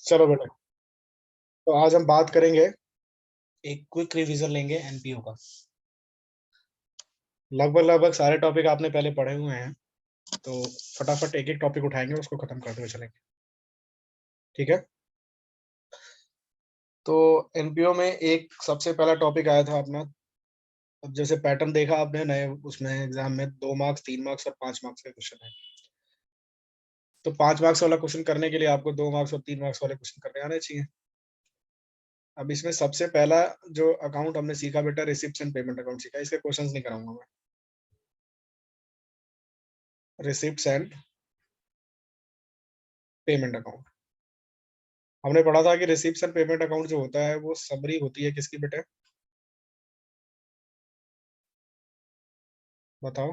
चलो बेटा, तो आज हम बात करेंगे, एक क्विक रिवीजन लेंगे एनपीओ का। लगभग लगभग सारे टॉपिक आपने पहले पढ़े हुए हैं, तो फटाफट एक एक टॉपिक उठाएंगे, उसको खत्म करते हुए चलेंगे। ठीक है। तो एनपीओ में एक सबसे पहला टॉपिक आया था अपना। अब जैसे पैटर्न देखा आपने नए उसमें एग्जाम में 2 मार्क्स, 3 मार्क्स और 5 मार्क्स के क्वेश्चन है। तो 5 मार्क्स वाला क्वेश्चन करने के लिए आपको 2 मार्क्स और 3 मार्क्स वाले क्वेश्चन करने आने चाहिए। अब इसमें सबसे पहला जो अकाउंट हमने सीखा बेटा, रिसिप्ट एंड पेमेंट अकाउंट सीखा। इसके क्वेश्चंस नहीं कराऊंगा मैं। रिसिप्ट एंड पेमेंट अकाउंट हमने पढ़ा था कि रिसिप्ट एंड पेमेंट अकाउंट जो होता है वो समरी होती है किसकी बेटे, बताओ।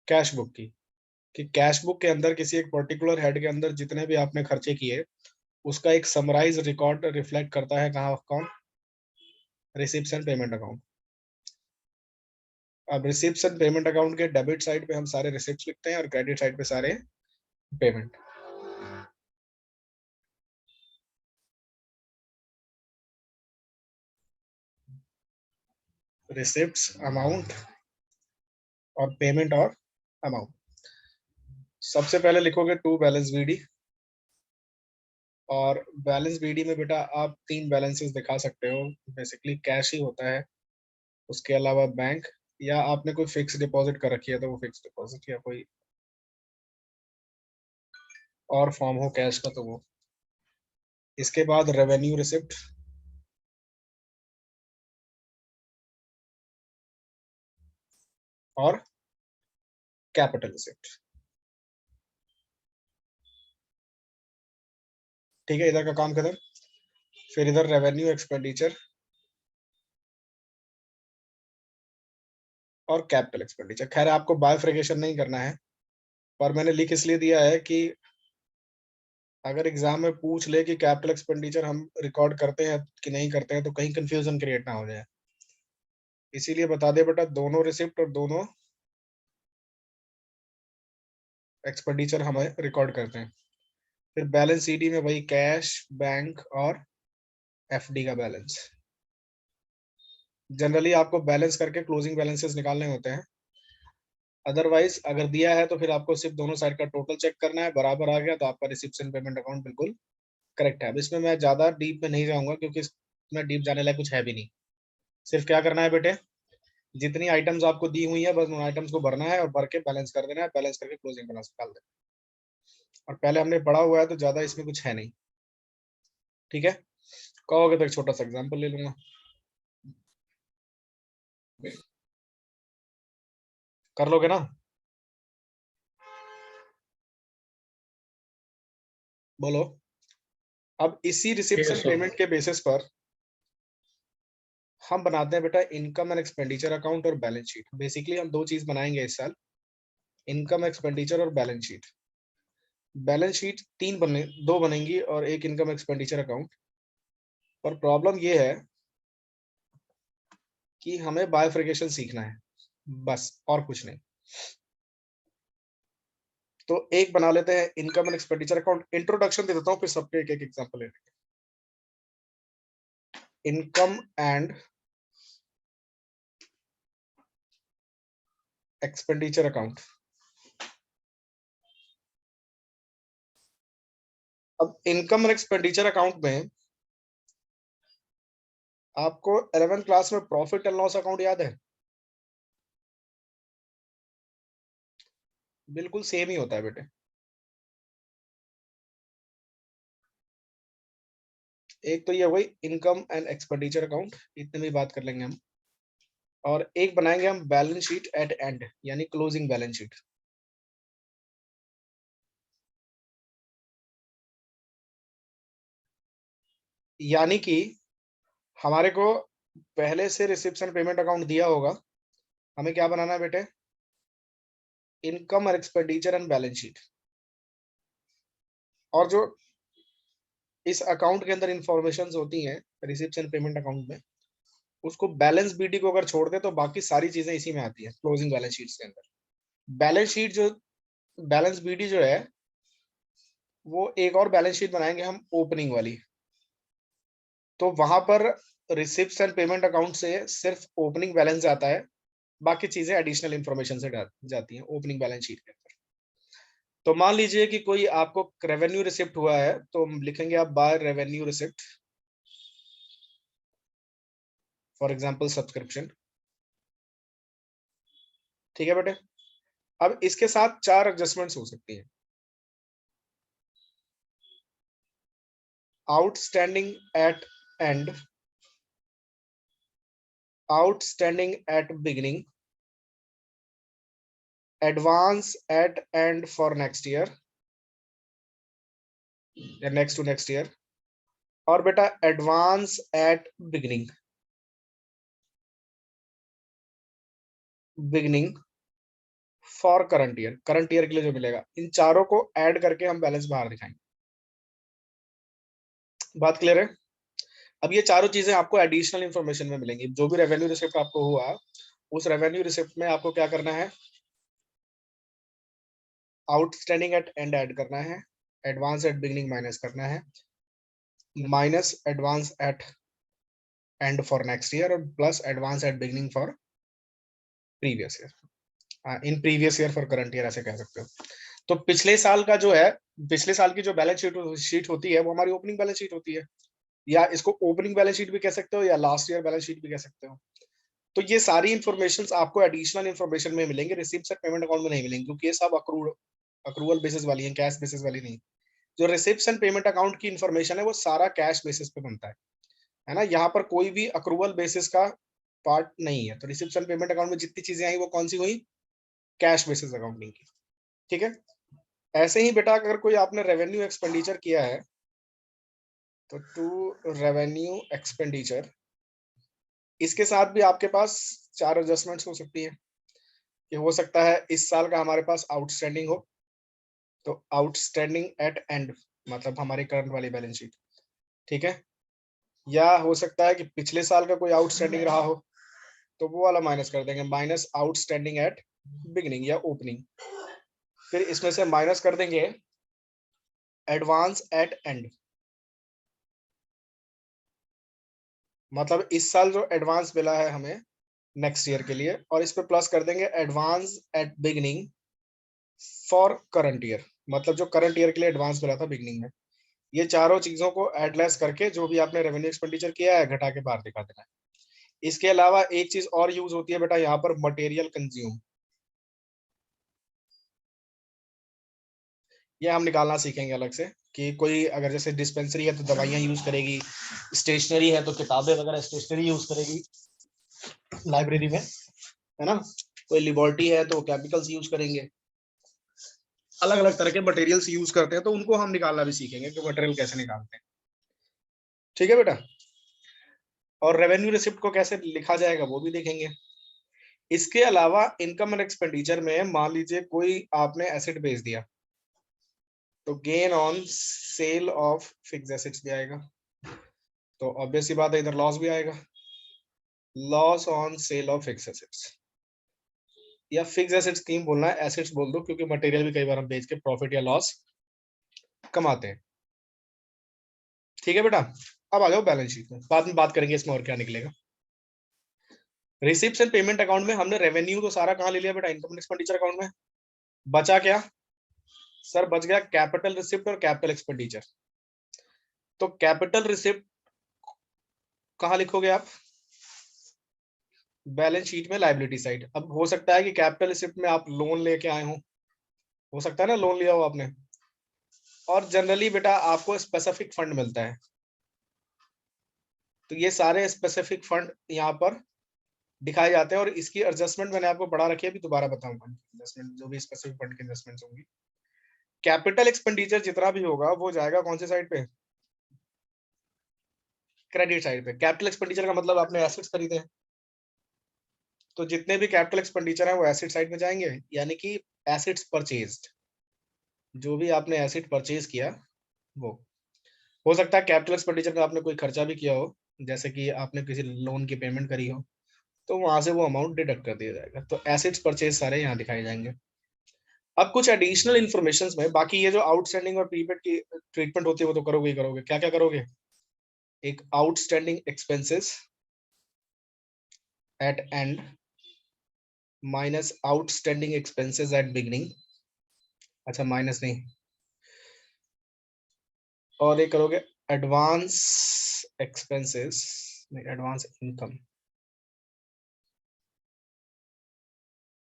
कैश बुक की। कि कैश बुक के अंदर किसी एक पर्टिकुलर हेड के अंदर जितने भी आपने खर्चे किए, उसका एक समराइज रिकॉर्ड रिफ्लेक्ट करता है कहाँ, कौन? Receipt and payment account. अब रिसिप्ट एंड पेमेंट अकाउंट के डेबिट साइड पे हम सारे रिसिप्ट लिखते हैं और क्रेडिट साइड पे सारे पेमेंट। रिसिप्ट अमाउंट और पेमेंट और अमाउंट। सबसे पहले लिखोगे टू बैलेंस बीडी, और बैलेंस बीडी में बेटा आप 3 बैलेंसेस दिखा सकते हो। बेसिकली कैश ही होता है, उसके अलावा बैंक, या आपने कोई फिक्स डिपॉजिट कर रखी है तो वो फिक्स डिपॉजिट, या कोई और फॉर्म हो कैश का तो वो। इसके बाद रेवेन्यू रिसिप्ट और कैपिटल रिसिप्ट। ठीक है, इधर का काम खत्म। फिर इधर रेवेन्यू एक्सपेंडिचर और कैपिटल एक्सपेंडिचर। खैर आपको बायफिकेशन नहीं करना है, पर मैंने लिख इसलिए दिया है कि अगर एग्जाम में पूछ ले कि कैपिटल एक्सपेंडिचर हम रिकॉर्ड करते हैं कि नहीं करते हैं, तो कहीं कंफ्यूजन क्रिएट ना हो जाए, इसीलिए बता दे बेटा, दोनों रिसिप्ट और दोनों एक्सपेंडिचर हम रिकॉर्ड करते हैं। फिर बैलेंस सीडी में वही कैश, बैंक और एफडी का बैलेंस। जनरली आपको बैलेंस करके क्लोजिंग बैलेंसेस निकालने होते हैं। अदरवाइज अगर दिया है तो फिर आपको सिर्फ दोनों साइड का टोटल चेक करना है, बराबर आ गया तो आपका रिसिप्ट एंड पेमेंट अकाउंट बिल्कुल करेक्ट है। अब इसमें मैं ज्यादा डीप में नहीं जाऊंगा क्योंकि इसमें डीप जाने लायक कुछ है भी नहीं। सिर्फ क्या करना है बेटे, जितनी आइटम्स आपको दी हुई है बस उन आइटम्स को भरना है और भर के बैलेंस कर देना है, बैलेंस करके क्लोजिंग बैलेंस निकाल देना है। और पहले हमने पढ़ा हुआ है तो ज्यादा इसमें कुछ है नहीं। ठीक है, कहोगे तो एक छोटा सा एग्जाम्पल ले लूंगा। कर लोगे ना? बोलो। अब इसी ठीक रिसिप्ट है एंड सर। पेमेंट के बेसिस पर हम बनाते हैं बेटा इनकम एंड एक्सपेंडिचर अकाउंट और बैलेंस शीट। बेसिकली हम दो चीज बनाएंगे इस साल, इनकम एक्सपेंडिचर और बैलेंस शीट। बैलेंस शीट तीन बने, दो बनेंगी और एक इनकम एक्सपेंडिचर अकाउंट। पर प्रॉब्लम ये है कि हमें बायोफ्रिकेशन सीखना है, बस और कुछ नहीं। तो एक बना लेते हैं income and expenditure account. Introduction दे देता हूँ, फिर सबके एक एक एग्जांपल ले लेंगे। Income and expenditure account. अब इनकम एंड एक्सपेंडिचर अकाउंट में आपको 11th क्लास में प्रॉफिट एंड लॉस अकाउंट याद है? बिल्कुल सेम ही होता है बेटे। एक तो ये वही इनकम एंड एक्सपेंडिचर अकाउंट, इतने में बात कर लेंगे हम। और एक बनाएंगे हम बैलेंस शीट एट एंड, यानी क्लोजिंग बैलेंस शीट। यानी कि हमारे को पहले से रिसिप्ट एंड पेमेंट अकाउंट दिया होगा, हमें क्या बनाना है बेटे, इनकम और एक्सपेंडिचर एंड बैलेंस शीट। और जो इस अकाउंट के अंदर इंफॉर्मेशन होती हैं रिसिप्ट एंड पेमेंट अकाउंट में, उसको बैलेंस बीडी को अगर छोड़ दे तो बाकी सारी चीजें इसी में आती है, क्लोजिंग बैलेंस शीट के अंदर। बैलेंस शीट जो, बैलेंस बीडी जो है वो एक और बैलेंस शीट बनाएंगे हम ओपनिंग वाली। तो वहां पर रिसिप्ट्स एंड पेमेंट अकाउंट से सिर्फ ओपनिंग बैलेंस जाता है, बाकी चीजें एडिशनल इंफॉर्मेशन से जाती हैं ओपनिंग बैलेंस शीट के अंदर। तो मान लीजिए कि कोई आपको रेवेन्यू रिसिप्ट हुआ है, तो हम लिखेंगे आप by revenue receipt, for example subscription. ठीक है बेटे। अब इसके साथ 4 एडजस्टमेंट्स हो सकती हैं। Outstanding at and, outstanding at beginning, advance at end for next year या नेक्स्ट टू नेक्स्ट ईयर, और बेटा advance at beginning, beginning for current year, current year के लिए जो मिलेगा। इन चारों को ऐड करके हम बैलेंस बाहर दिखाएंगे। बात क्लियर है? अब ये चारों चीजें आपको एडिशनल इंफॉर्मेशन में मिलेंगी। जो भी रेवेन्यू रिसिप्ट आपको हुआ, उस रेवेन्यू रिसिप्ट में आपको क्या करना है, आउटस्टैंडिंग एट एंड ऐड करना है, एडवांस एट बिगिनिंग माइनस करना है, minus advance at end for next year, और plus advance at beginning for previous year, in previous year for current year, ऐसे कह सकते हो। तो पिछले साल का जो है, पिछले साल की जो बैलेंस शीट होती है, वो हमारी ओपनिंग बैलेंस शीट होती है, या इसको ओपनिंग बैलेंस शीट भी कह सकते हो, या लास्ट ईयर बैलेंस शीट भी कह सकते हो। तो ये सारी इंफॉर्मेशन आपको एडिशनल इंफॉर्मेशन में मिलेंगे, रिसिप्ट एंड पेमेंट अकाउंट में नहीं मिलेंगे, क्योंकि ये सब अक्रूवल बेसिस वाली है, कैश बेसिस वाली नहीं। जो रिसिप्ट एंड पेमेंट अकाउंट की इंफॉर्मेशन है वो सारा कैश बेसिस पे बनता है ना। यहाँ पर कोई भी अक्रूवल बेसिस का पार्ट नहीं है। तो रिसिप्ट एंड पेमेंट अकाउंट में जितनी चीजें आई वो कौन सी हुई, कैश बेसिस अकाउंटिंग की। ठीक है। ऐसे ही बेटा अगर कोई आपने रेवेन्यू एक्सपेंडिचर किया है, तो टू रेवेन्यू एक्सपेंडिचर, इसके साथ भी आपके पास 4 एडजस्टमेंट्स हो सकती है। ये हो सकता है इस साल का हमारे पास आउटस्टैंडिंग हो, तो आउटस्टैंडिंग एट एंड, मतलब हमारी करंट वाली बैलेंस शीट। ठीक है। या हो सकता है कि पिछले साल का कोई आउटस्टैंडिंग रहा हो, तो वो वाला माइनस कर देंगे, माइनस आउटस्टैंडिंग एट बिगिनिंग या ओपनिंग। फिर इसमें से माइनस कर देंगे एडवांस एट एंड, मतलब इस साल जो एडवांस मिला है हमें नेक्स्ट ईयर के लिए, और इस पे प्लस कर देंगे advance at beginning for current year, मतलब जो करंट ईयर के लिए एडवांस मिला था बिगिनिंग में। ये चारों चीजों को एडलेस करके जो भी आपने रेवेन्यू एक्सपेंडिचर किया है घटा के बाहर दिखा देना है। इसके अलावा एक चीज और यूज होती है बेटा यहाँ पर, मटेरियल कंज्यूम। ये हम निकालना सीखेंगे अलग से, कि कोई अगर जैसे डिस्पेंसरी है तो दवाइयां यूज करेगी, स्टेशनरी है तो किताबें वगैरह स्टेशनरी यूज करेगी लाइब्रेरी में, है ना। कोई लिबर्टी है तो केमिकल्स यूज करेंगे, अलग अलग तरह के मटेरियल्स यूज करते हैं, तो उनको हम निकालना भी सीखेंगे कि मटेरियल कैसे निकालते हैं। ठीक है बेटा। और रेवेन्यू रिसिप्ट को कैसे लिखा जाएगा वो भी देखेंगे। इसके अलावा इनकम एंड एक्सपेंडिचर में मान लीजिए कोई आपने एसेट बेच दिया, तो gain on sale of fix assets भी आएगा, तो ऑब्वियस सी बात है इधर लॉस भी आएगा, loss on sale of fix assets, या फिक्स एसेट्स क्यों बोलना है, एसेट्स बोल दो, क्योंकि मटेरियल भी कई बार हम बेच के प्रॉफिट या लॉस कमाते हैं। ठीक है बेटा। अब आ जाओ बैलेंस शीट में, बाद में बात करेंगे इसमें और क्या निकलेगा। रिसिप्ट्स एंड पेमेंट अकाउंट में हमने रेवेन्यू तो सारा कहां ले लिया बेटा, इनकम एंड एक्सपेंडिचर अकाउंट में। बचा क्या सर, बच गया कैपिटल रिसिप्ट और कैपिटल एक्सपेंडिचर। तो कैपिटल रिसिप्ट कहां लिखोगे आप, बैलेंस शीट में लायबिलिटी साइड। अब हो सकता है कि कैपिटल रिसिप्ट में आप लोन लेके आए हो सकता है ना, लोन लिया हो आपने, और जनरली बेटा आपको स्पेसिफिक फंड मिलता है, तो ये सारे स्पेसिफिक फंड यहाँ पर दिखाए जाते हैं, और इसकी एडजस्टमेंट मैंने आपको पढ़ा रखी है, अभी दोबारा बताऊंगा एडजस्टमेंट, जो भी स्पेसिफिक फंड की एडजस्टमेंट होंगी। कैपिटल एक्सपेंडिचर जितना भी होगा वो जाएगा कौन से साइड पे, क्रेडिट साइड पे। कैपिटल एक्सपेंडिचर का मतलब आपने एसेट्स खरीदे हैं, तो जितने भी कैपिटल एक्सपेंडिचर है वो एसेट साइड में जाएंगे, यानी कि एसेट्स परचेज्ड, जो भी आपने एसेट परचेज किया वो। हो सकता है कैपिटल एक्सपेंडिचर में आपने कोई खर्चा भी किया हो, जैसे कि आपने किसी लोन की पेमेंट करी हो, तो वहां से वो अमाउंट डिडक्ट कर दिया जाएगा। तो एसेट्स परचेज सारे यहाँ दिखाए जाएंगे। अब कुछ एडिशनल इन्फॉर्मेशन में, बाकी ये जो आउटस्टैंडिंग और प्रीपेड की ट्रीटमेंट होती है वो तो करोगे ही करोगे। क्या क्या करोगे? एक outstanding expenses at end minus outstanding expenses at beginning, अच्छा माइनस नहीं, और एक करोगे एडवांस एक्सपेंसेस, नहीं एडवांस इनकम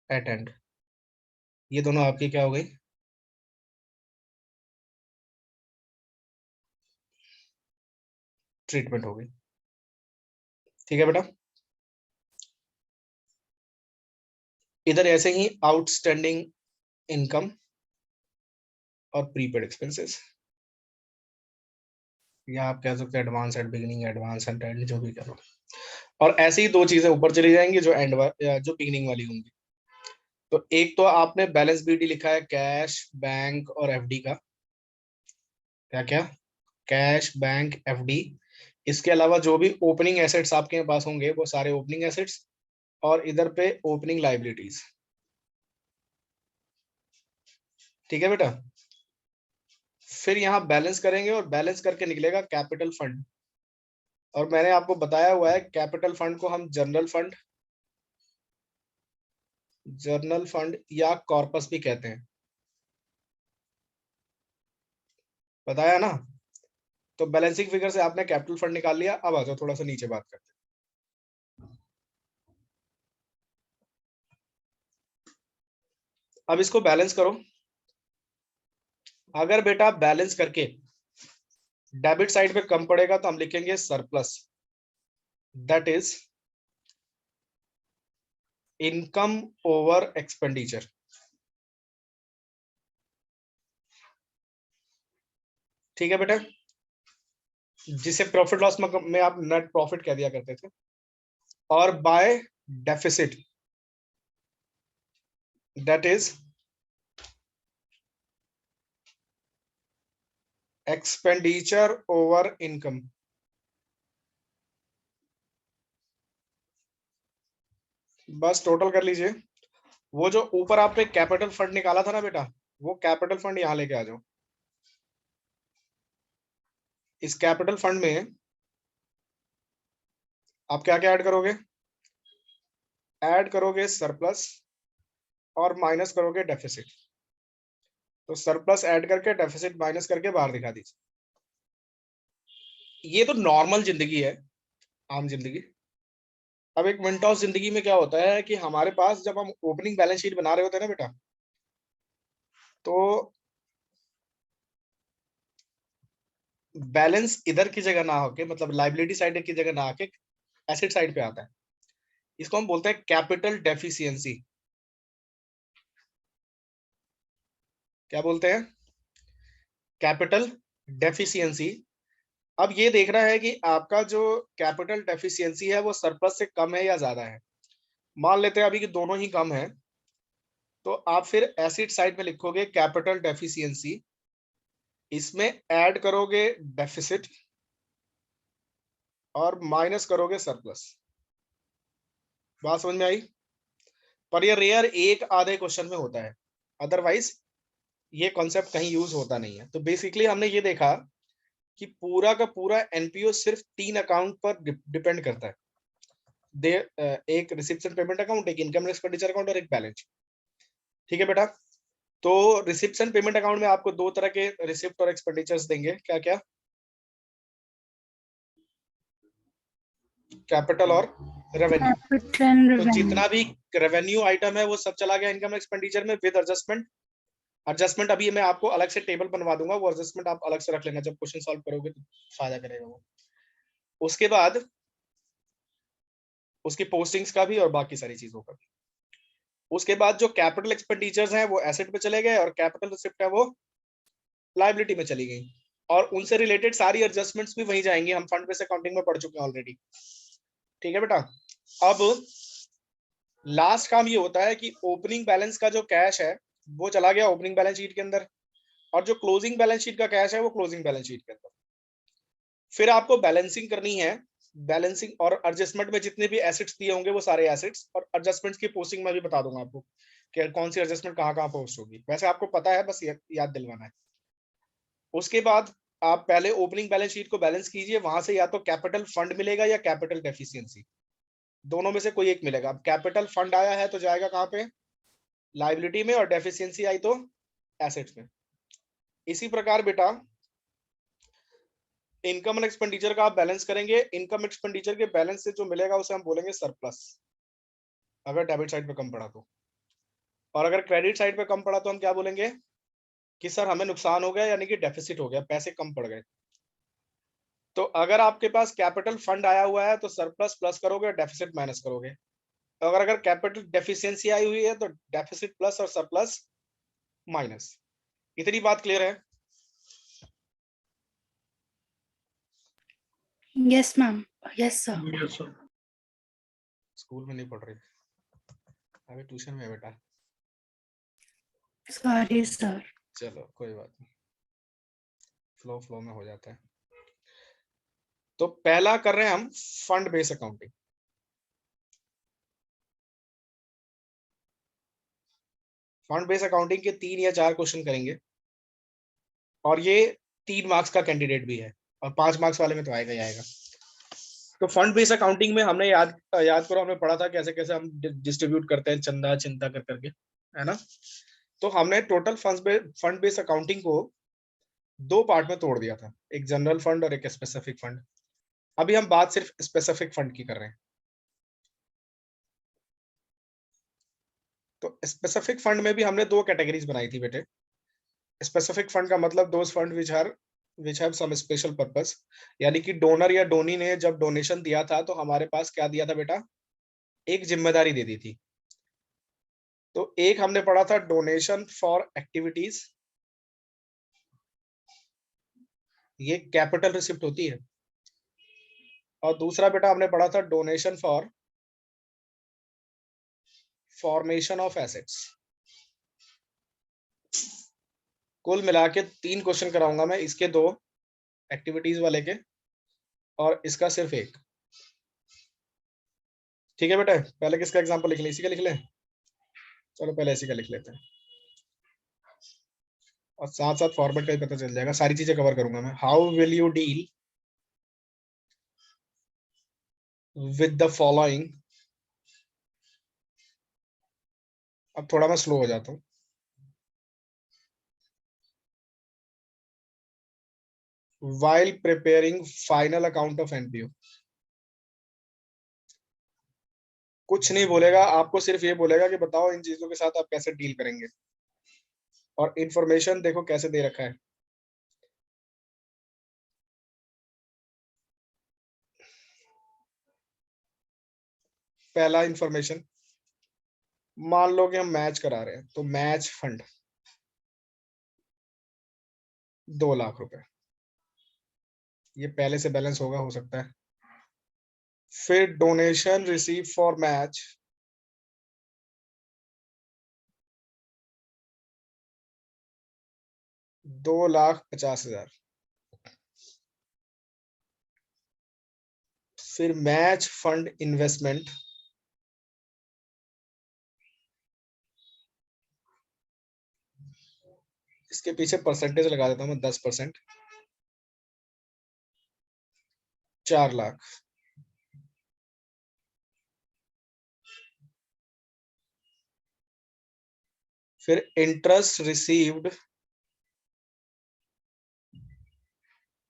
एट एंड। ये दोनों आपकी क्या हो गई? ट्रीटमेंट हो गई। ठीक है बेटा। इधर ऐसे ही आउटस्टैंडिंग इनकम और प्रीपेड एक्सपेंसेस, या आप कह सकते हैं advance at beginning, advance at and, जो भी करो। और ऐसे ही दो चीजें ऊपर चली जाएंगी जो जो बिगिनिंग वाली होंगी। तो एक तो आपने बैलेंस बीटी लिखा है कैश, बैंक और एफडी का। क्या क्या? Cash, bank, FD. इसके अलावा जो भी ओपनिंग एसेट्स आपके पास होंगे वो सारे ओपनिंग एसेट्स, और इधर पे ओपनिंग लाइबिलिटीज। ठीक है बेटा। फिर यहाँ बैलेंस करेंगे और बैलेंस करके निकलेगा कैपिटल फंड। और मैंने आपको बताया हुआ है कैपिटल फंड को हम जर्नल फंड या कॉर्पस भी कहते हैं, बताया ना। तो बैलेंसिंग फिगर से आपने कैपिटल फंड निकाल लिया। अब आ जाओ थोड़ा सा नीचे बात करते हैं। अब इसको बैलेंस करो। अगर बेटा बैलेंस करके डेबिट साइड पे कम पड़ेगा तो हम लिखेंगे surplus, that is income over expenditure. ठीक है बेटा, जिसे प्रॉफिट लॉस में आप नेट प्रॉफिट कह दिया करते थे। और by deficit, that is expenditure over income. बस टोटल कर लीजिए। वो जो ऊपर आपने कैपिटल फंड निकाला था ना बेटा, वो कैपिटल फंड यहां लेके आ जाओ। इस कैपिटल फंड में आप क्या क्या ऐड करोगे? ऐड करोगे सरप्लस और माइनस करोगे डेफिसिट। तो सरप्लस ऐड करके डेफिसिट माइनस करके बाहर दिखा दीजिए। ये तो नॉर्मल जिंदगी है, आम जिंदगी। अब एक विंडोज जिंदगी में क्या होता है कि हमारे पास जब हम ओपनिंग बैलेंस शीट बना रहे होते हैं ना बेटा, तो बैलेंस इधर की जगह ना होके, मतलब लाइबिलिटी साइड की जगह ना आके एसेट साइड पे आता है। इसको हम बोलते हैं कैपिटल डेफिशिएंसी। क्या बोलते हैं? Capital deficiency. अब ये देखना है कि आपका जो कैपिटल डेफिशिएंसी है वो सरप्लस से कम है या ज्यादा है। मान लेते हैं अभी कि दोनों ही कम है, तो आप फिर एसिड साइड में लिखोगे कैपिटल डेफिशिएंसी, इसमें ऐड करोगे डेफिसिट और माइनस करोगे सरप्लस। बात समझ में आई? पर ये रेयर एक आधे क्वेश्चन में होता है, अदरवाइज ये कॉन्सेप्ट कहीं यूज होता नहीं है। तो बेसिकली हमने ये देखा कि पूरा का पूरा एनपीओ सिर्फ 3 अकाउंट पर डिपेंड करता है। दे एक रिसिप्शन पेमेंट अकाउंट, एक इनकम एक्सपेंडिचर अकाउंट और एक बैलेंस। ठीक है बेटा। तो रिसिप्शन पेमेंट अकाउंट में आपको दो तरह के रिसिप्ट और एक्सपेंडिचर्स देंगे। क्या क्या? कैपिटल और रेवेन्यू। तो जितना भी रेवेन्यू आइटम है वो सब चला गया इनकम एक्सपेंडिचर में विद एडजस्टमेंट। एडजस्टमेंट अभी मैं आपको अलग से टेबल बनवा दूंगा, वो एडजस्टमेंट आप अलग से रख लेना, जब क्वेश्चन सॉल्व करोगे तो फायदा करेगा वो। उसके बाद उसकी पोस्टिंग्स का भी और बाकी सारी चीजों का भी। उसके बाद जो कैपिटल एक्सपेंडिचर्स हैं वो एसेट पे चले गए और कैपिटल रिसिप्ट है वो लाइबिलिटी में चली गई। और उनसे रिलेटेड सारी एडजस्टमेंट्स भी वहीं जाएंगी, हम फंड बेस्ड अकाउंटिंग में पढ़ चुके हैं ऑलरेडी। ठीक है बेटा। अब लास्ट काम ये होता है कि ओपनिंग बैलेंस का जो कैश है वो चला गया ओपनिंग बैलेंस शीट के अंदर, और जो क्लोजिंग बैलेंस शीट का कैश है वो क्लोजिंग बैलेंस शीट के अंदर। फिर आपको बैलेंसिंग करनी है। बैलेंसिंग और एडजस्टमेंट में जितने भी एसेट्स दिए होंगे वो सारे एसेट्स, और एडजस्टमेंट्स की पोस्टिंग में भी बता दूंगा आपको। कि कौन सी एडजस्टमेंट कहाँ कहाँ पोस्ट होगी, वैसे आपको पता है, बस याद दिलवाना है। उसके बाद आप पहले ओपनिंग बैलेंस शीट को बैलेंस कीजिए, वहां से या तो कैपिटल फंड मिलेगा या कैपिटल डेफिशिएंसी, दोनों में से कोई एक मिलेगा। अब कैपिटल फंड आया है तो जाएगा कहाँ पे, लाइबिलिटी में, और डेफिशिएंसी आई तो एसेट्स में। इसी प्रकार बेटा इनकम एंड एक्सपेंडिचर का आप बैलेंस करेंगे, इनकम एक्सपेंडिचर के बैलेंस से जो मिलेगा उसे हम बोलेंगे सरप्लस, अगर डेबिट साइड पे कम पड़ा तो। और अगर क्रेडिट साइड पे कम पड़ा तो हम क्या बोलेंगे कि सर हमें नुकसान हो गया, यानी कि डेफिसिट हो गया, पैसे कम पड़ गए। तो अगर आपके पास कैपिटल फंड आया हुआ है तो सरप्लस प्लस करोगे, डेफिसिट माइनस करोगे। तो अगर कैपिटल डेफिशिएंसी आई हुई है तो डेफिसिट प्लस और सरप्लस माइनस। इतनी बात क्लियर है? Yes ma'am, yes sir. Yes sir. School में नहीं पढ़ रही, अभी ट्यूशन में है बेटा। Sorry sir. चलो कोई बात नहीं, फ्लो में हो जाता है। तो पहला कर रहे हैं हम fund base accounting. Fund base accounting के 3 या 4 क्वेश्चन करेंगे, और ये 3 मार्क्स का कैंडिडेट भी है, और 5 मार्क्स वाले में तो आएगा ही आएगा। तो फंड बेस अकाउंटिंग में हमने याद करो, हमने पढ़ा था कैसे कैसे हम डिस्ट्रीब्यूट करते हैं चंदा चिंता कर करके, है ना। तो हमने टोटल फंड बेस अकाउंटिंग को 2 पार्ट में तोड़ दिया था, एक जनरल फंड और एक स्पेसिफिक फंड। अभी हम बात सिर्फ स्पेसिफिक फंड की कर रहे हैं। तो स्पेसिफिक फंड में भी हमने 2 कैटेगरीज बनाई थी बेटे। स्पेसिफिक फंड का मतलब those fund which have some special purpose, यानी कि डोनर या डोनी ने जब डोनेशन दिया था तो हमारे पास क्या दिया था बेटा, एक जिम्मेदारी दे दी थी। तो एक हमने पढ़ा था डोनेशन फॉर एक्टिविटीज, ये कैपिटल रिसिप्ट होती है। और दूसरा बेटा हमने पढ़ा था donation for formation of assets. कुल मिला के 3 क्वेश्चन कराऊंगा मैं, इसके 2 एक्टिविटीज वाले के, और इसका सिर्फ एक। ठीक है बेटा, पहले किसका एग्जांपल लिख लें, इसी का लिख लें। चलो पहले इसी का लिख लेते हैं, और साथ साथ फॉर्मेट का भी पता चल जाएगा, सारी चीजें कवर करूंगा मैं। How will you deal with the following, अब थोड़ा मैं स्लो हो जाता हूँ। while preparing final account of NPO। कुछ नहीं बोलेगा आपको, सिर्फ ये बोलेगा कि बताओ इन चीजों के साथ आप कैसे डील करेंगे, और इंफॉर्मेशन देखो कैसे दे रखा है। पहला इंफॉर्मेशन, मान लो कि हम मैच करा रहे हैं, तो मैच फंड 2 लाख रुपए, ये पहले से बैलेंस होगा, हो सकता है। फिर डोनेशन रिसीव फॉर मैच 2,50,000। फिर मैच फंड इन्वेस्टमेंट, इसके पीछे परसेंटेज लगा देता हूं मैं, 10%, 4 लाख। फिर interest received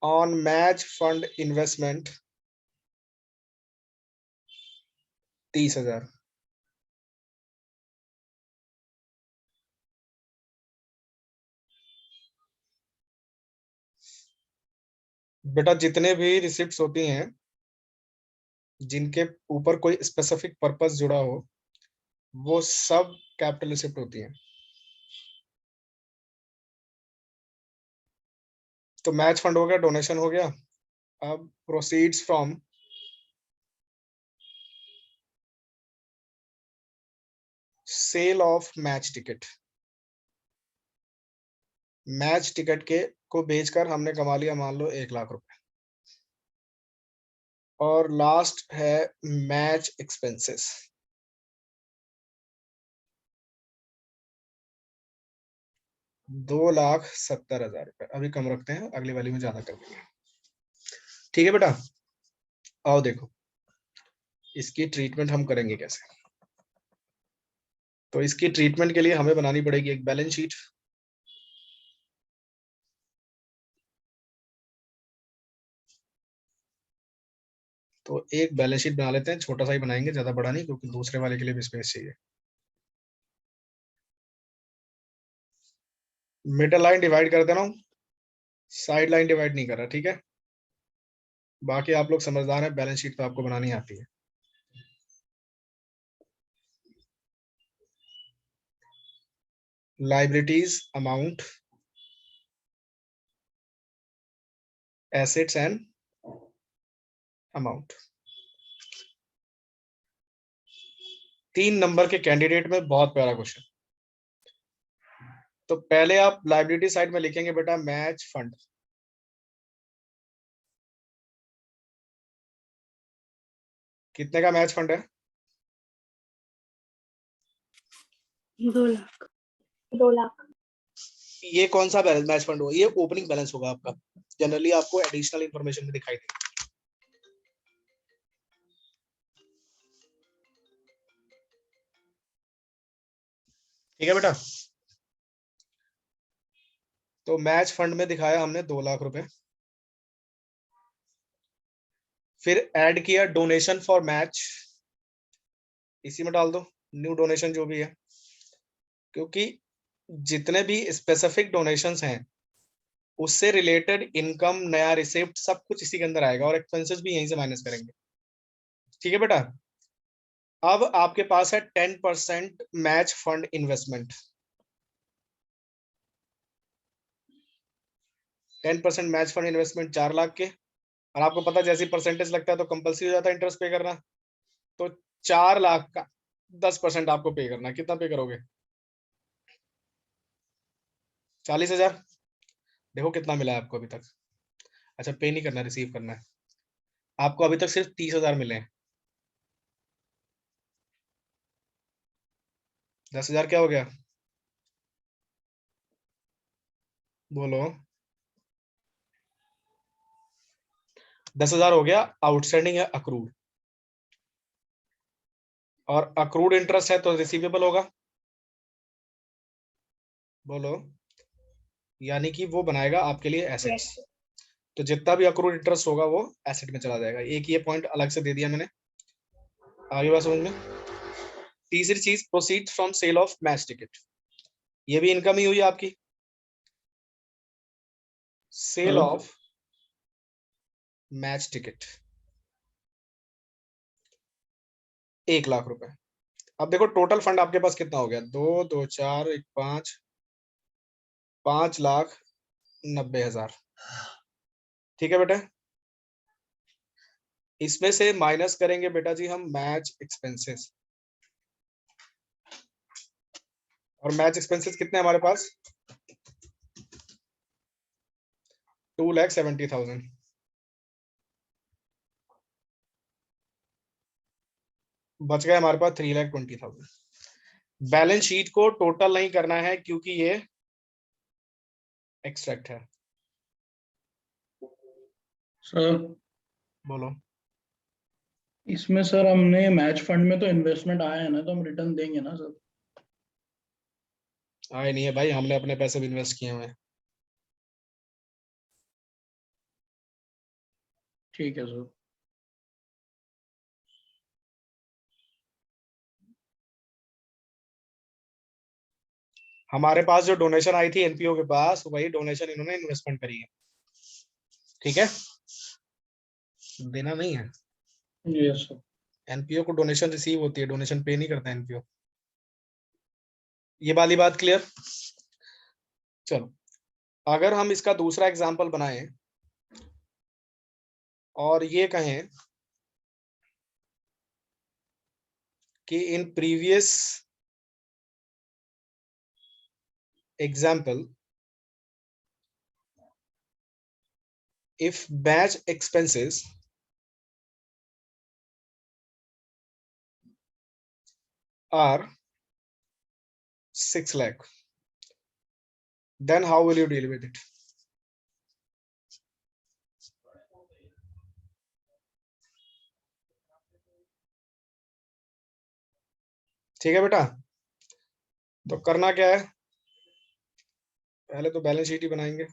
on match fund investment 30,000। बेटा जितने भी रिसिप्ट्स होती हैं जिनके ऊपर कोई स्पेसिफिक पर्पस जुड़ा हो, वो सब कैपिटल रिसिप्ट होती हैं। तो मैच फंड हो गया, डोनेशन हो गया। अब proceeds from sale of match ticket, match ticket के को बेचकर हमने कमा लिया मान लो 1 लाख रुपए। और लास्ट है मैच एक्सपेंसेस, 2,70,000 रुपए। अभी कम रखते हैं, अगली वाली में ज्यादा कर देंगे। ठीक है बेटा, आओ देखो इसकी ट्रीटमेंट हम करेंगे कैसे। तो इसकी ट्रीटमेंट के लिए हमें बनानी पड़ेगी एक बैलेंस शीट। तो एक बैलेंस शीट बना लेते हैं, छोटा सा ही बनाएंगे, ज्यादा बड़ा नहीं, क्योंकि दूसरे वाले के लिए भी स्पेस चाहिए। मिडल लाइन डिवाइड कर दे रहा हूँ, साइड लाइन डिवाइड नहीं कर रहा, ठीक है। बाकी आप लोग समझदार हैं, बैलेंस शीट तो आपको बनानी आती है। Liabilities amount, assets and amount. 3 number के कैंडिडेट में बहुत प्यारा क्वेश्चन। तो पहले आप लाइबिलिटी साइड में लिखेंगे बेटा मैच फंड। कितने का मैच फंड है? 2 लाख। 2 लाख। ये कौन सा बैलेंस मैच फंड होगा? ये ओपनिंग बैलेंस होगा आपका। जनरली आपको एडिशनल इंफॉर्मेशन में दिखाई देगा। ठीक है बेटा, तो मैच फंड में दिखाया हमने 2 लाख रुपए। फिर ऐड किया डोनेशन फॉर मैच, इसी में डाल दो न्यू डोनेशन जो भी है, क्योंकि जितने भी स्पेसिफिक डोनेशंस हैं उससे रिलेटेड इनकम, नया रिसिप्ट, सब कुछ इसी के अंदर आएगा, और एक्सपेंसेस भी यहीं से माइनस करेंगे। ठीक है बेटा, अब आपके पास है 10% match fund investment. 10% match fund investment 4 lakh के, और आपको पता जैसे परसेंटेज लगता है तो कंपल्सरी हो जाता है इंटरेस्ट पे करना। तो 4 लाख का 10% आपको पे करना है। कितना पे करोगे? 40,000। देखो कितना मिला है आपको अभी तक। अच्छा, पे नहीं करना, रिसीव करना है। आपको अभी तक सिर्फ 30,000 मिले हैं। 10,000 क्या हो गया? बोलो। 10,000 हो गया आउटस्टैंडिंग है, अक्रूड। और अक्रूड इंटरेस्ट है तो रिसीवेबल होगा। बोलो। यानी कि वो बनाएगा आपके लिए एसेट्स। तो जितना भी अक्रूड इंटरेस्ट होगा वो एसेट में चला जाएगा। एक ये पॉइंट अलग से दे दिया मैंने। आगे बात समझ में। तीसरी चीज, proceed from sale of match ticket. ये भी इनकम ही हुई आपकी। Sale of match ticket 1 lakh रुपए। अब देखो टोटल फंड आपके पास कितना हो गया? 2 2 4 1 5, 5,90,000। ठीक है बेटा, इसमें से माइनस करेंगे बेटा जी हम मैच एक्सपेंसेस। और मैच एक्सपेंसेस कितने हमारे पास? 2,70,000। बच गए हमारे पास 3,20,000। बैलेंस शीट को टोटल नहीं करना है क्योंकि ये एक्सट्रैक्ट है। सर बोलो। इसमें सर हमने मैच फंड में तो इन्वेस्टमेंट आया है ना, तो हम रिटर्न देंगे ना सर? आए नहीं है भाई, हमने अपने पैसे भी इन्वेस्ट किए हुए हैं। ठीक है सर। हमारे पास जो डोनेशन आई थी एनपीओ के पास, वही डोनेशन इन्होंने इन्वेस्टमेंट करी है। ठीक है, देना नहीं है। Yes sir. एनपीओ को डोनेशन रिसीव होती है, डोनेशन पे नहीं करता एनपीओ। ये वाली बात क्लियर? चलो, अगर हम इसका दूसरा एग्जांपल बनाएं और ये कहें कि in previous example if batch expenses are 6 lakh, then how will you deal with it? ठीक है बेटा, तो करना क्या है, पहले तो बैलेंस शीट ही बनाएंगे।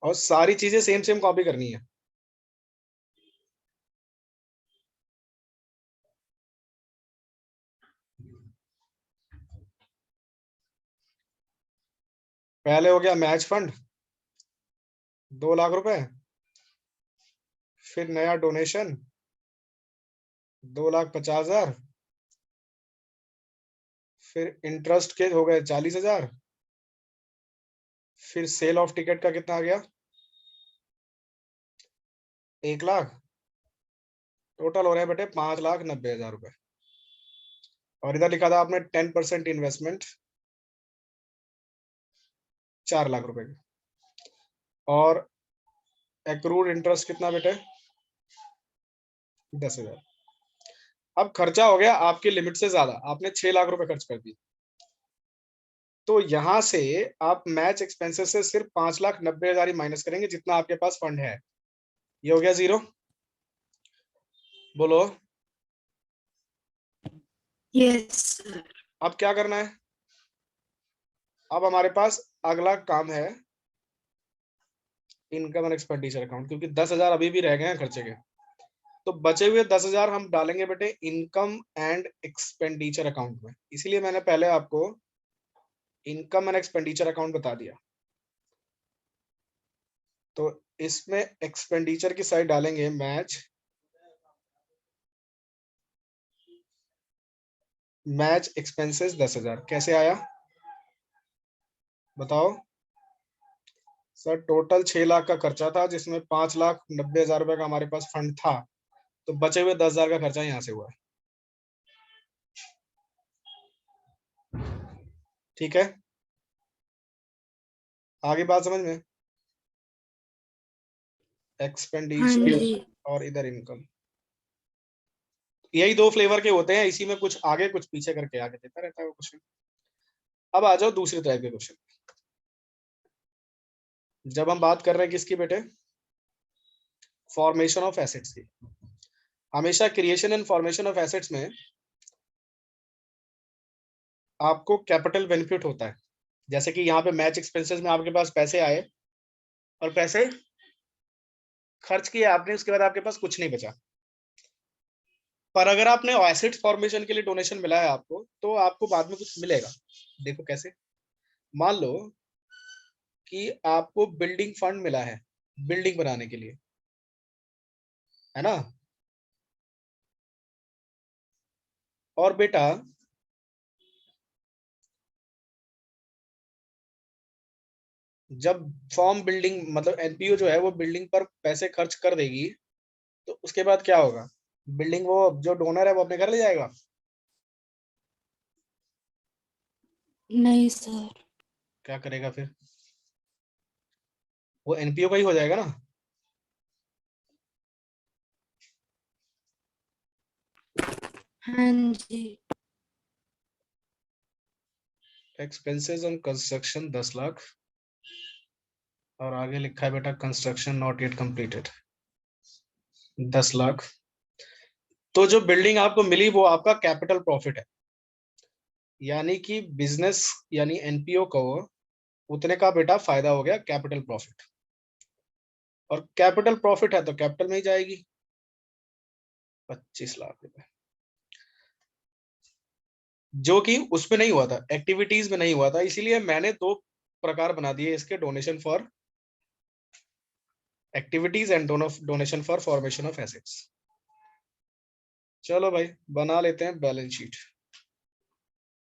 और सारी चीजें सेम सेम कॉपी करनी है। पहले हो गया मैच फंड 2 लाख रुपए, फिर नया डोनेशन 2,50,000, फिर इंटरेस्ट के हो गए 40,000, फिर सेल ऑफ टिकट का कितना आ गया 1 लाख, टोटल हो रहे हैं बेटे 5,90,000 रुपए। और इधर लिखा था आपने 10% इन्वेस्टमेंट 4 लाख रुपए की, और एक्रूड इंटरेस्ट कितना बेटे 10,000। अब खर्चा हो गया आपकी लिमिट से ज्यादा, आपने 6 लाख रुपए खर्च कर दिए, तो यहां से आप मैच एक्सपेंसेस से सिर्फ 5,90,000 ही माइनस करेंगे जितना आपके पास फंड है। ये हो गया 0, बोलो। Yes sir. अब क्या करना है, अब हमारे पास अगला काम है इनकम एंड एक्सपेंडिचर अकाउंट, क्योंकि 10,000 अभी भी रह गए हैं खर्चे के, तो बचे हुए 10,000 हम डालेंगे बेटे इनकम एंड एक्सपेंडिचर अकाउंट में। इसीलिए मैंने पहले आपको इनकम एंड एक्सपेंडिचर अकाउंट बता दिया। तो इसमें एक्सपेंडिचर की साइड डालेंगे मैच एक्सपेंसेस 10,000। कैसे आया बताओ सर? टोटल 6 लाख का खर्चा था, जिसमें 5,90,000 रुपए का हमारे पास फंड था, तो बचे हुए 10,000 का खर्चा यहां से हुआ है। ठीक है, आगे बात समझ में? हाँ एक्सपेंडिचर जी। और इधर इनकम, यही 2 फ्लेवर के होते हैं, इसी में कुछ आगे कुछ पीछे करके आगे देता रहता है वो क्वेश्चन। अब आ जाओ दूसरी टाइप के क्वेश्चन। जब हम बात कर रहे हैं किसकी बेटे, फॉर्मेशन ऑफ एसेट्स की, हमेशा creation and formation of assets में आपको कैपिटल बेनिफिट होता है। जैसे कि यहाँ पे मैच एक्सपेंसेस में आपके पास पैसे आए और पैसे खर्च किए आपने, उसके बाद आपके पास कुछ नहीं बचा। पर अगर आपने एसेट फॉर्मेशन के लिए डोनेशन मिला है आपको, तो आपको बाद में कुछ मिलेगा। देखो कैसे, मान लो कि आपको बिल्डिंग फंड मिला है बिल्डिंग बनाने के लिए, है ना? और बेटा जब फॉर्म बिल्डिंग मतलब एनपीओ जो है वो बिल्डिंग पर पैसे खर्च कर देगी, तो उसके बाद क्या होगा, बिल्डिंग वो जो डोनर है वो अपने घर ले जाएगा? नहीं सर। क्या करेगा फिर? वो एनपीओ का ही हो जाएगा ना। हाँ जी। एक्सपेंसेस ऑन कंस्ट्रक्शन 10 लाख, और आगे लिखा है बेटा construction not yet completed 10 lakh. तो जो बिल्डिंग आपको मिली वो आपका कैपिटल प्रॉफिट है, यानी कि बिजनेस यानी एनपीओ को उतने का बेटा फायदा हो गया, कैपिटल प्रॉफिट। और कैपिटल प्रॉफिट है तो कैपिटल में ही जाएगी 25 लाख रुपए, जो कि उसमें नहीं हुआ था, एक्टिविटीज में नहीं हुआ था। इसीलिए मैंने 2 प्रकार बना दिए इसके, donation for activities and donation for formation of assets. चलो भाई बना लेते हैं बैलेंस शीट।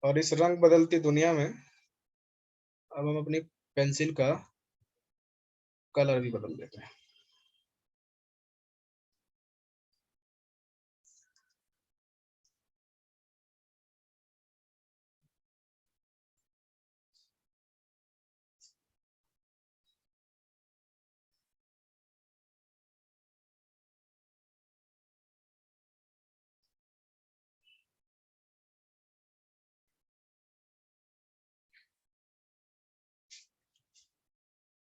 और इस रंग बदलती दुनिया में अब हम अपनी पेंसिल का कलर भी बदल देते हैं।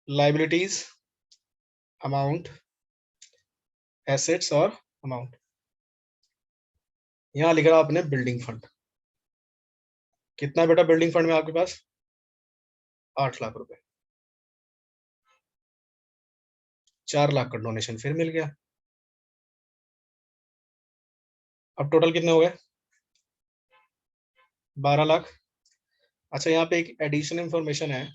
लाइबिलिटीज, अमाउंट, एसेट्स और अमाउंट। यहां लिख रहा आपने बिल्डिंग फंड। कितना बेटा बिल्डिंग फंड में आपके पास? 8 लाख रुपए। 4 लाख का डोनेशन फिर मिल गया। अब टोटल कितने हो गए? 12 लाख। अच्छा, यहाँ पे एक एडिशनल इंफॉर्मेशन है,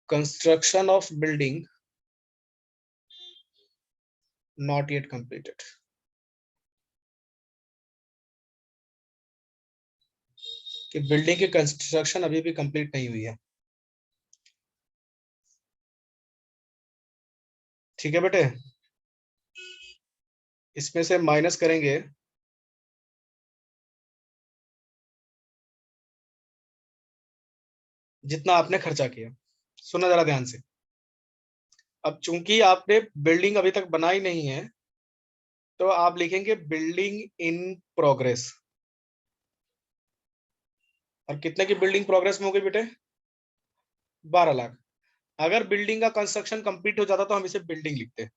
construction of building not yet completed. कि बिल्डिंग की कंस्ट्रक्शन अभी भी कंप्लीट नहीं हुई है। ठीक है बेटे, इसमें से माइनस करेंगे जितना आपने खर्चा किया। सुना जरा ध्यान से। अब चूंकि आपने बिल्डिंग अभी तक बनाई नहीं है, तो आप लिखेंगे बिल्डिंग इन प्रोग्रेस। और कितने की बिल्डिंग प्रोग्रेस में हो गई बेटे? 12 लाख। अगर बिल्डिंग का कंस्ट्रक्शन कंप्लीट हो जाता तो हम इसे बिल्डिंग लिखते।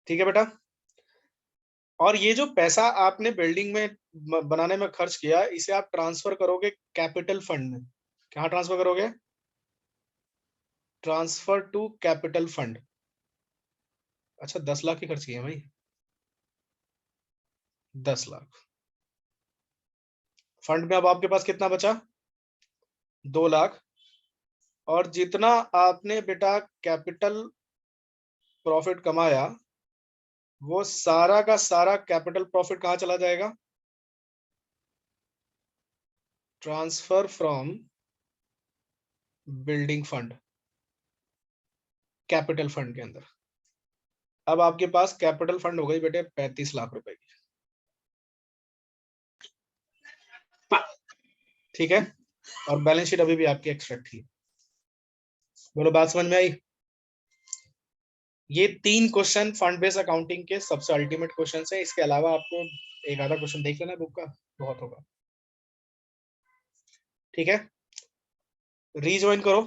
ठीक है बेटा। और ये जो पैसा आपने बिल्डिंग में बनाने में खर्च किया, इसे आप ट्रांसफर करोगे कैपिटल फंड में। कहाँ ट्रांसफर करोगे? Transfer to capital fund. अच्छा, 10 लाख की खर्च की है भाई। 10 लाख। फंड में अब आपके पास कितना बचा? 2 लाख। और जितना आपने बेटा कैपिटल प्रॉफिट कमाया, वो सारा का सारा कैपिटल प्रॉफिट कहां चला जाएगा? Transfer from building fund, capital fund के अंदर। अब आपके पास कैपिटल फंड हो गई बेटे 35 लाख रुपए की। ठीक है, और बैलेंस शीट अभी भी आपकी एक्सट्रैक्ट थी। बोलो, बात समझ में आई? ये 3 क्वेश्चन फंड बेस्ड अकाउंटिंग के सबसे अल्टीमेट क्वेश्चन है। इसके अलावा आपको एक आधा क्वेश्चन देख लेना बुक का, बहुत होगा। ठीक है, रीज्वाइन करो।